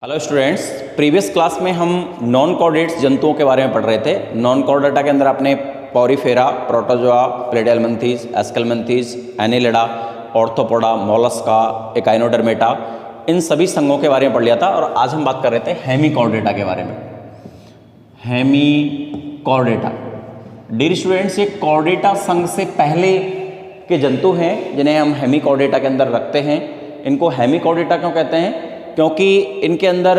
Hello students, previous class में हम non chordates जंतुओं के बारे में पढ़ रहे थे। नॉन कॉर्डेटा के अंदर आपने Porifera, Protozoa, Platyhelminthes, Aschelminthes, Annelida, Arthropoda, Mollusca, Echinodermata, इन सभी संघों के बारे में पढ़ लिया था। और आज हम बात कर रहे थे हेमीकॉर्डेटा के बारे में। हेमीकॉर्डेटा, डियर स्टूडेंट्स, ये कॉर्डेटा संघ से पहले के जंतु हैं जिन्हें हम हेमीकॉर्डेटा के अंदर रखते हैं। इनको हेमीकॉर्डेटा क्यों कहते हैं? क्योंकि इनके अंदर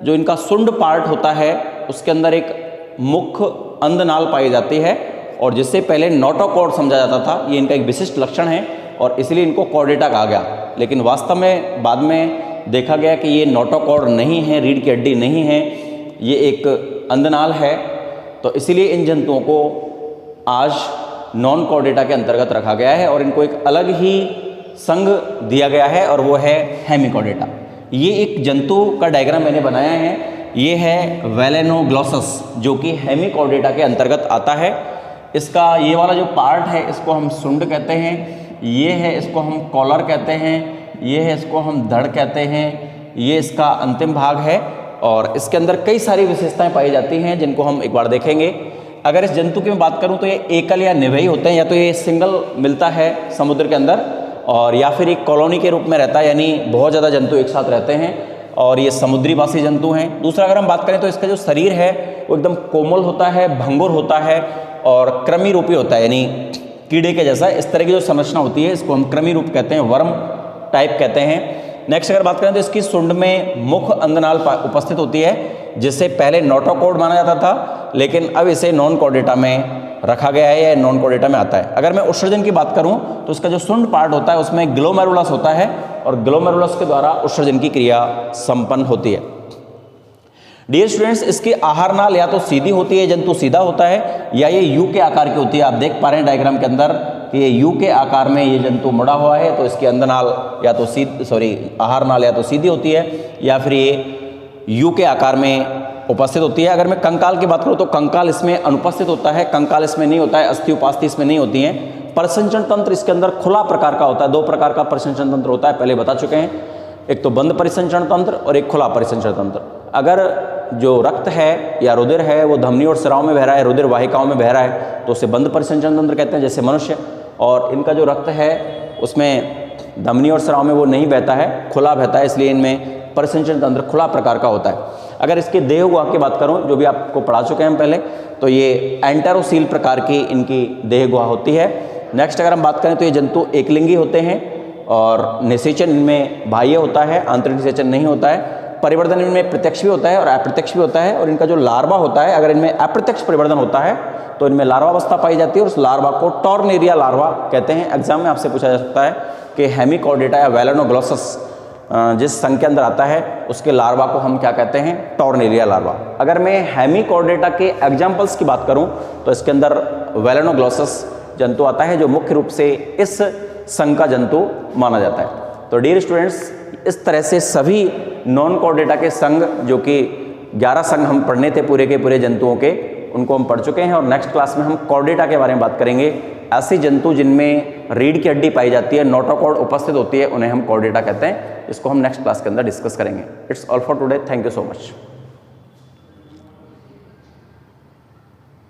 जो इनका सुंड पार्ट होता है उसके अंदर एक मुख्य अंधनाल पाई जाती है, और जिससे पहले नोटोकॉर्ड समझा जाता था। ये इनका एक विशिष्ट लक्षण है और इसलिए इनको कॉर्डेटा कहा गया। लेकिन वास्तव में बाद में देखा गया कि ये नोटोकॉर्ड नहीं है, रीढ़ की हड्डी नहीं है, ये एक अंधनाल है। तो इसीलिए इन जंतुओं को आज नॉन कॉर्डेटा के अंतर्गत रखा गया है और इनको एक अलग ही संघ दिया गया है और वो है हेमीकॉर्डेटा। ये एक जंतु का डायग्राम मैंने बनाया है। ये है वेलेनोग्लोसस, जो कि हेमीकॉर्डेटा के अंतर्गत आता है। इसका ये वाला जो पार्ट है इसको हम सुंड कहते हैं, ये है इसको हम कॉलर कहते हैं, ये है इसको हम धड़ कहते हैं, ये इसका अंतिम भाग है। और इसके अंदर कई सारी विशेषताएं पाई जाती हैं जिनको हम एक बार देखेंगे। अगर इस जंतु की मैं बात करूं तो ये एकल या निभई होते हैं, या तो ये सिंगल मिलता है समुद्र के अंदर, और या फिर एक कॉलोनी के रूप में रहता है, यानी बहुत ज़्यादा जंतु एक साथ रहते हैं और ये समुद्रीवासी जंतु हैं। दूसरा अगर हम बात करें तो इसका जो शरीर है वो एकदम कोमल होता है, भंगुर होता है और कृमि रूपी होता है, यानी कीड़े के जैसा इस तरह की जो संरचना होती है इसको हम कृमि रूप कहते हैं, वर्म टाइप कहते हैं। नेक्स्ट अगर बात करें तो इसकी सुंड में मुख्य अंधनाल उपस्थित होती है, जिससे पहले नोटोकॉर्ड माना जाता था, लेकिन अब इसे नॉन कॉर्डेटा में रखा गया है या नॉन कॉर्डेटा में आता है। अगर मैं उत्सर्जन की बात करूं तो उसका जो सुंड पार्ट होता है उसमें ग्लोमेरुलस होता है और ग्लोमेरुलस के द्वारा उत्सर्जन की क्रिया संपन्न होती है। डियर स्टूडेंट्स, इसकी आहार नाल या तो सीधी होती है, जंतु सीधा होता है, या ये यू के आकार की होती है। आप देख पा रहे हैं डायग्राम के अंदर कि ये यू के आकार में ये जंतु मुड़ा हुआ है, तो इसकी अंधनाल या तो आहार नाल या तो सीधी होती है या फिर ये यू के आकार में उपस्थित होती है। अगर मैं कंकाल की बात करूं तो कंकाल इसमें अनुपस्थित होता है, कंकाल इसमें नहीं होता है, अस्थि उपास्थि इसमें नहीं होती हैं। परिसंचरण तंत्र इसके अंदर खुला प्रकार का होता है। दो प्रकार का परिसंचरण तंत्र होता है, पहले बता चुके हैं, एक तो बंद परिसंचरण तंत्र और एक खुला परिसंचरण तंत्र। अगर जो रक्त है या रुधिर है वो धमनी और सिराओं में बह रहा है, रुधिर वाहिकाओं में बह रहा है, तो उसे बंद परिसंचरण तंत्र कहते हैं, जैसे मनुष्य। और इनका जो रक्त है उसमें धमनी और सिराओं में वो नहीं बहता है, खुला बहता है, इसलिए इनमें परिसंचरण तंत्र खुला प्रकार का होता है। अगर इसके देह गुहा की बात करूं, जो भी आपको पढ़ा चुके हैं हम पहले, तो ये एंटेरोसील प्रकार की इनकी देह गुहा होती है। नेक्स्ट अगर हम बात करें तो ये जंतु एकलिंगी होते हैं और निषेचन इनमें बाह्य होता है, आंतरिक निषेचन नहीं होता है। परिवर्तन इनमें प्रत्यक्ष भी होता है और अप्रत्यक्ष भी होता है। और इनका जो लार्वा होता है, अगर इनमें अप्रत्यक्ष परिवर्तन होता है तो इनमें लार्वा अवस्था पाई जाती है और उस लार्वा को टॉर्नेरिया लार्वा कहते हैं। एग्जाम में आपसे पूछा जा सकता है कि हेमीकॉर्डेटा या वेलेनोग्लोसस जिस संघ के अंदर आता है उसके लार्वा को हम क्या कहते हैं? Tornaria larva. अगर मैं हेमीकॉर्डेटा के एग्जाम्पल्स की बात करूं तो इसके अंदर वेलेनोग्लोसस जंतु आता है, जो मुख्य रूप से इस संघ का जंतु माना जाता है। तो डियर स्टूडेंट्स, इस तरह से सभी नॉन कॉर्डेटा के संघ, जो कि 11 संघ हम पढ़ने थे पूरे के पूरे जंतुओं के, उनको हम पढ़ चुके हैं। और नेक्स्ट क्लास में हम कॉर्डेटा के बारे में बात करेंगे। ऐसे जंतु जिनमें रीढ़ की हड्डी पाई जाती है, नोटोकॉर्ड उपस्थित होती है, उन्हें हम कॉर्डेटा कहते हैं। इसको हम नेक्स्ट क्लास के अंदर डिस्कस करेंगे। It's all for today. Thank you so much.